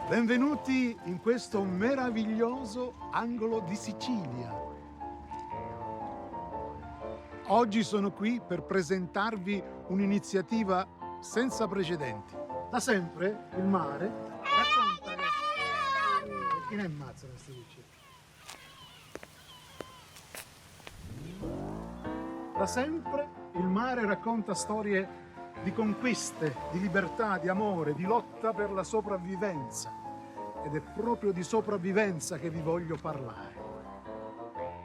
Benvenuti in questo meraviglioso angolo di Sicilia. Oggi sono qui per presentarvi un'iniziativa senza precedenti. Da sempre il mare racconta che... Chi ne ammazza questa luce? Da sempre il mare racconta storie di conquiste, di libertà, di amore, di lotta per la sopravvivenza. Ed è proprio di sopravvivenza che vi voglio parlare.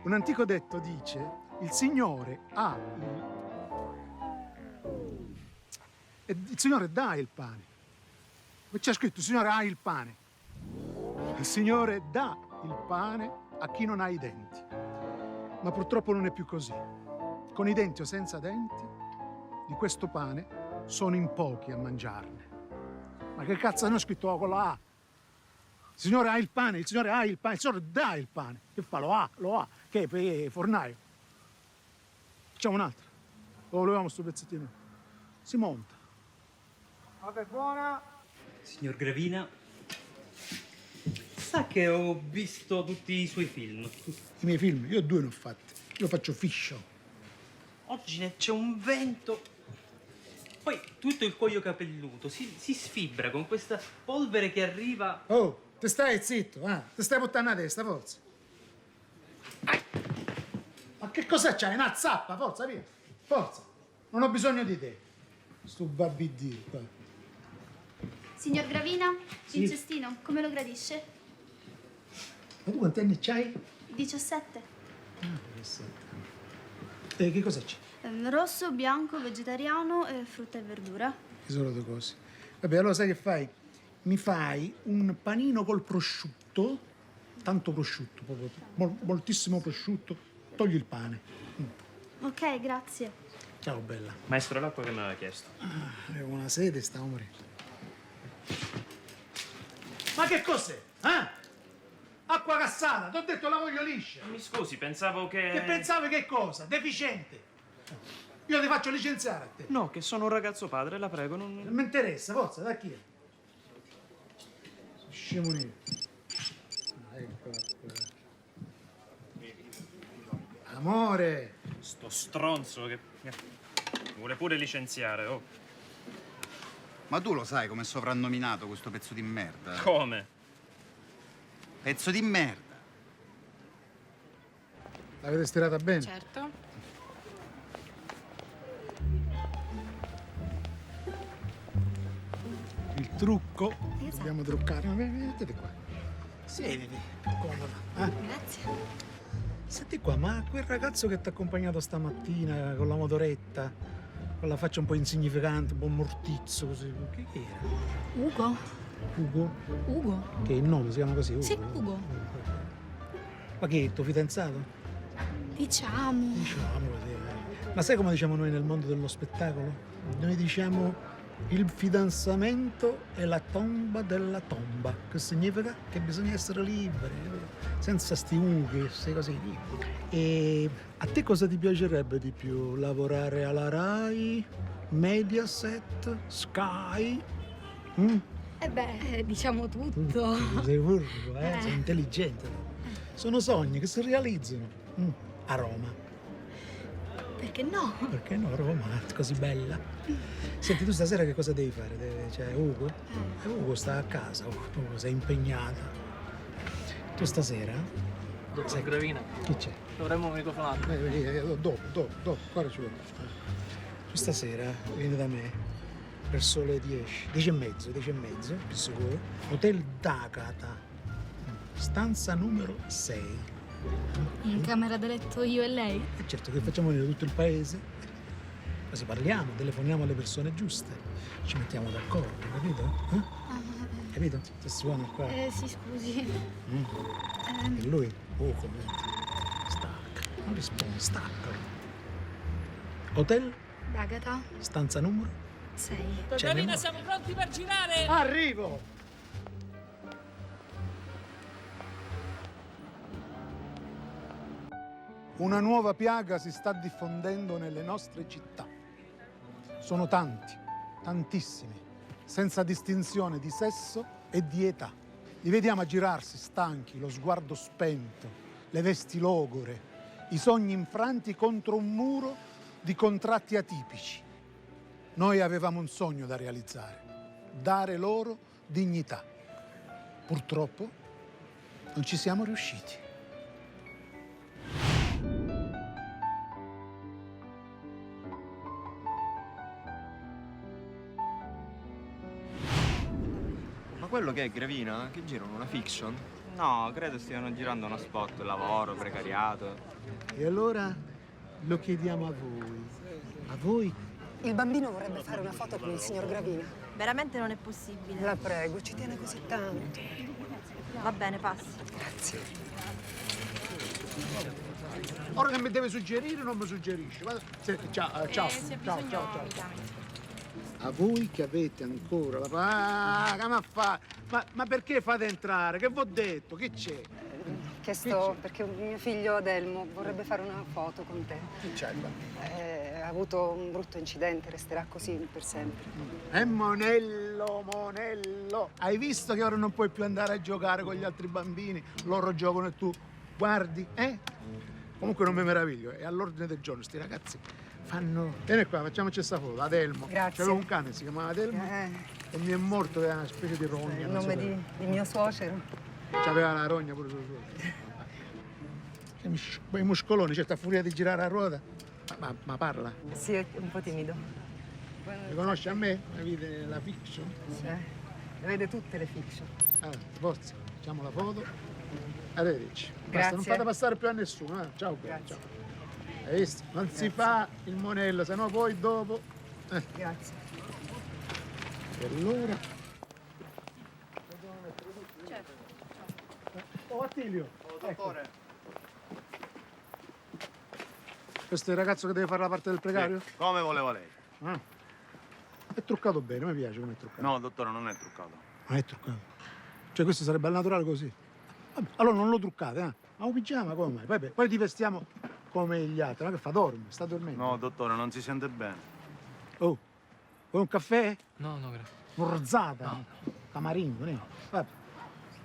Un antico detto dice: il Signore dà il pane. C'è scritto: il Signore ha il pane. Il Signore dà il pane a chi non ha i denti. Ma purtroppo non è più così. Con i denti o senza denti, di questo pane sono in pochi a mangiarne. Ma che cazzo hanno scritto con la A? Il Signore ha il pane, il Signore ha il pane, il Signore dà il pane. Che fa? Lo ha. Che è fornaio? Facciamo un'altra. Lo volevamo sto pezzettino. Si monta. Vabbè, buona. Signor Gravina, sa che ho visto tutti i suoi film. I miei film? Io 2 ne ho fatti. Io faccio fiscio. Oggi ne c'è un vento. Poi tutto il cuoio capelluto si sfibra con questa polvere che arriva. Oh, te stai zitto, te stai buttando la testa, forza. Ma che cosa c'hai? Una zappa, forza, via. Forza. Non ho bisogno di te. Sto babbidì qua. Signor Gravina, Sì. il cestino, come lo gradisce? Ma tu quanti anni c'hai? 17. Che cosa c'è? Rosso, bianco, vegetariano, frutta e verdura. Che sono 2 cose. Vabbè, allora sai che fai? Mi fai un panino col prosciutto, tanto prosciutto, proprio, moltissimo prosciutto, togli il pane. Ok, grazie. Ciao, bella. Maestro, l'acqua che mi aveva chiesto. Avevo una sede, stavo morendo. Ma che cos'è? Acqua cassata, ti ho detto la voglio liscia. Mi scusi, pensavo che... Che pensavi che cosa? Deficiente. Io ti faccio licenziare a te. No, che sono un ragazzo padre, la prego, non... Non mi interessa, forza, da chi è? Scemo io. Eccola qua. Amore. Sto stronzo che... vuole pure licenziare, oh. Ma tu lo sai come è soprannominato questo pezzo di merda? Come? Pezzo di merda. L'avete stirata bene? Certo. Il trucco. Dobbiamo truccare. Ma vedete qua. Siediti, più comoda. Grazie. Senti qua, ma quel ragazzo che ti ha accompagnato stamattina con la motoretta, con la faccia un po' insignificante, un po' mortizzo così, che era? Ugo? Ugo? Ugo? Che è il nome, si chiama così, Ugo? Sì, Ugo. Ma che è il tuo fidanzato? Diciamo. Diciamo così. Ma sai come diciamo noi nel mondo dello spettacolo? Noi diciamo il fidanzamento è la tomba della tomba, che significa che bisogna essere liberi, senza sti ughi, queste cose lì. E a te cosa ti piacerebbe di più? Lavorare alla Rai, Mediaset, Sky? Diciamo tutto. Sei furbo, sei intelligente. Sono sogni che si realizzano. A Roma. Perché no? Perché no, Roma è così bella. Senti, tu stasera che cosa devi fare? Cioè, Ugo? Ugo sta a casa, Ugo sei impegnata. Tu stasera? Dottor Gravina, Chi c'è? dovremmo microfonare. Dopo, guarda ci vuole. Tu stasera vieni da me verso le 10, 10 e mezzo, più sicuro. Hotel Dakata, stanza numero 6. In camera da letto io e lei? E certo che facciamo vedere tutto il paese, così parliamo, telefoniamo alle persone giuste, ci mettiamo d'accordo, capito? Capito? Se si suona qua. Sì, scusi. E lui? Oh, come? Stacca. Non risponde, stacca. Hotel, D'Agata, stanza numero 6. Gravina, siamo pronti per girare! Arrivo! Una nuova piaga si sta diffondendo nelle nostre città. Sono tanti, tantissimi, senza distinzione di sesso e di età. Li vediamo aggirarsi stanchi, lo sguardo spento, le vesti logore, i sogni infranti contro un muro di contratti atipici. Noi avevamo un sogno da realizzare, dare loro dignità. Purtroppo non ci siamo riusciti. Ma quello che è Gravina? Che girano una fiction? No, credo stiano girando uno spot, lavoro, precariato. E allora lo chiediamo a voi. A voi? Il bambino vorrebbe fare una foto con il signor Gravina. Veramente non è possibile. La prego, ci tiene così tanto. Va bene, passi. Grazie. Ora che mi deve suggerire non mi suggerisce. Ciao, ciao, ciao. A voi che avete ancora la ma perché fate entrare? Che v'ho detto? Che c'è? Ho chiesto perché mio figlio Adelmo vorrebbe fare una foto con te. Che c'è? Ha avuto un brutto incidente, resterà così per sempre. Monello! Hai visto che ora non puoi più andare a giocare con gli altri bambini? Loro giocano e tu guardi, eh? Comunque non mi meraviglio, è all'ordine del giorno, sti ragazzi fanno... Vieni qua, facciamoci questa foto, Adelmo. Grazie. C'avevo un cane, si chiamava Adelmo, e mi è morto, era una specie di rogna. Il nome di mio suocero. C'aveva la rogna pure sul suo. Quei muscoloni, certo, a furia di girare a ruota. Ma parla. Sì, è un po' timido. Mi conosce a me? Vede la fiction? Sì. Vede tutte le fiction. Allora, forza, facciamo la foto. Arrivederci. Basta, Grazie. non fate passare più a nessuno. Ciao, Grazie. ciao. Hai visto? Non si fa il monello, sennò poi dopo... Grazie. E allora... Oh, Attilio! Dottore. Questo è il ragazzo che deve fare la parte del precario? Sì, come voleva lei. Ah. È truccato bene, mi piace come è truccato. No, dottore, non è truccato. Non è truccato. Cioè questo sarebbe al naturale così. Vabbè, allora non lo truccate, eh? Ma un pigiama come mai? Vabbè, poi ti vestiamo come gli altri. Ma che fa? Dorme? Sta dormendo? No, dottore, non si sente bene. Oh, vuoi un caffè? No, no, grazie. Un'orzata? No. Tamarino, ne? Vabbè.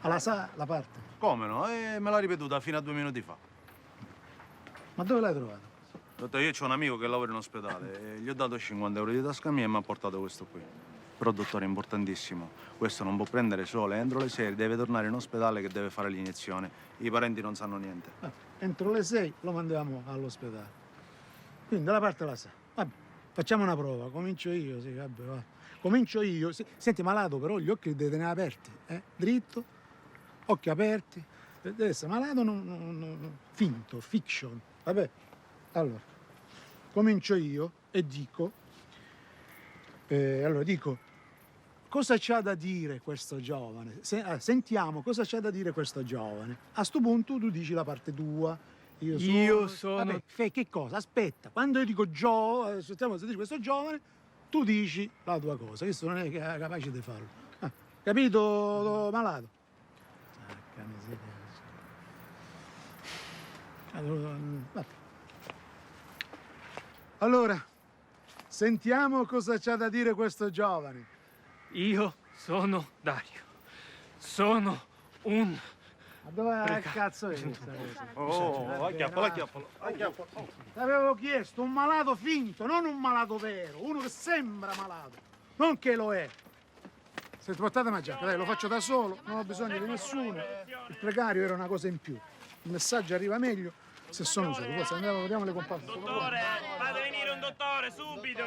Alla sa la parte. Come no? Me l'ha ripetuta fino a 2 minuti fa. Ma dove l'hai trovato? Dottore, io ho un amico che lavora in ospedale e gli ho dato 50 euro di tasca mia e mi ha portato questo qui. Però, dottore, è importantissimo. Questo non può prendere sole. Entro le 6 deve tornare in ospedale che deve fare l'iniezione. I parenti non sanno niente. Entro le 6 lo mandiamo all'ospedale. Quindi dalla parte la sa. Vabbè, facciamo una prova. Comincio io, sì, vabbè, va. Comincio io. Senti, malato, però gli occhi li devi tenere aperti, eh? Dritto, occhi aperti. Deve essere malato, finto, fiction. Vabbè. Allora, comincio io e dico, cosa c'ha da dire questo giovane? Sentiamo cosa c'ha da dire questo giovane. A sto punto tu dici la parte tua. Io sono... Vabbè, che cosa? Aspetta, quando io dico sentiamo se dici questo giovane, tu dici la tua cosa. Questo non è capace di farlo. Capito, malato? Allora, sentiamo cosa c'ha da dire questo giovane. Io sono Dario. Sono un... Ma dove cazzo è? Acchiappalo. T'avevo chiesto un malato finto, non un malato vero, uno che sembra malato, non che lo è. Se portate una giacca, dai, lo faccio da solo, non ho bisogno di nessuno. Il precario era una cosa in più. Il messaggio arriva meglio se sono solo. Poi se andiamo, vediamo le comparse. Dottore, fate venire un dottore, subito!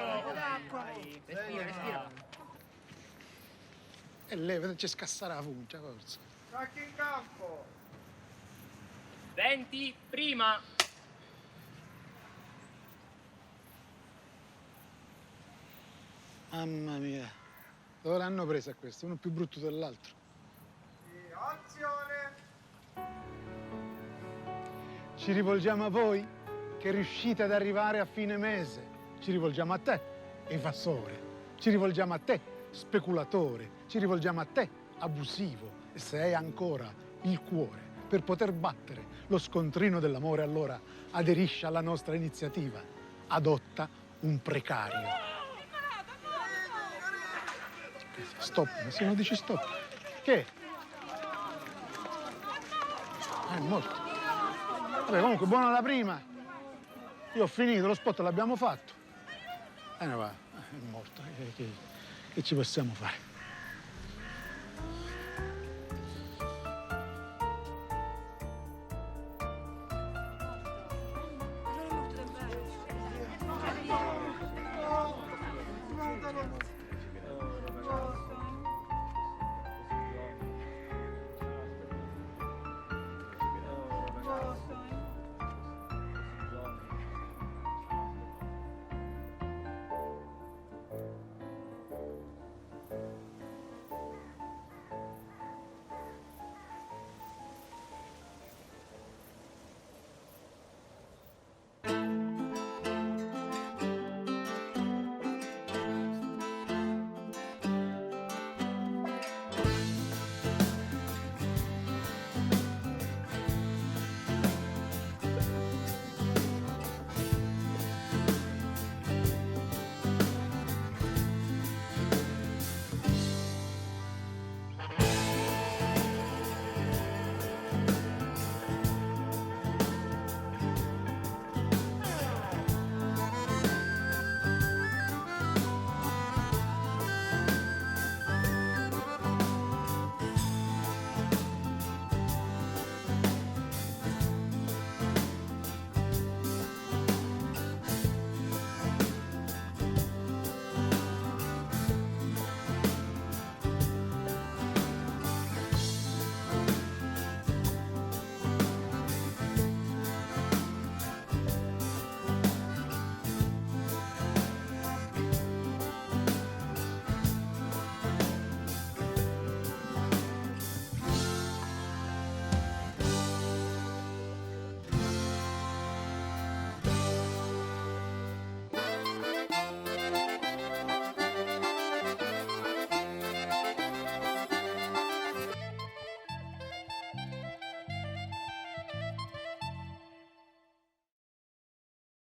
Respira. E lei c'è scassare la funcia, forza. Sacchi in campo! 20 prima! Mamma mia. Dove l'hanno presa questo? Uno più brutto dell'altro. Azione! Ci rivolgiamo a voi che riuscite ad arrivare a fine mese. ci rivolgiamo a te, evasore. Ci rivolgiamo a te, speculatore. Ci rivolgiamo a te, abusivo. E se hai ancora il cuore per poter battere lo scontrino dell'amore, allora aderisci alla nostra iniziativa. Adotta un precario. Stop, ma se non dici stop. Che? È morto. Vabbè, comunque, buona la prima. Io ho finito, lo spot l'abbiamo fatto. Ne va, è morto. Che ci possiamo fare?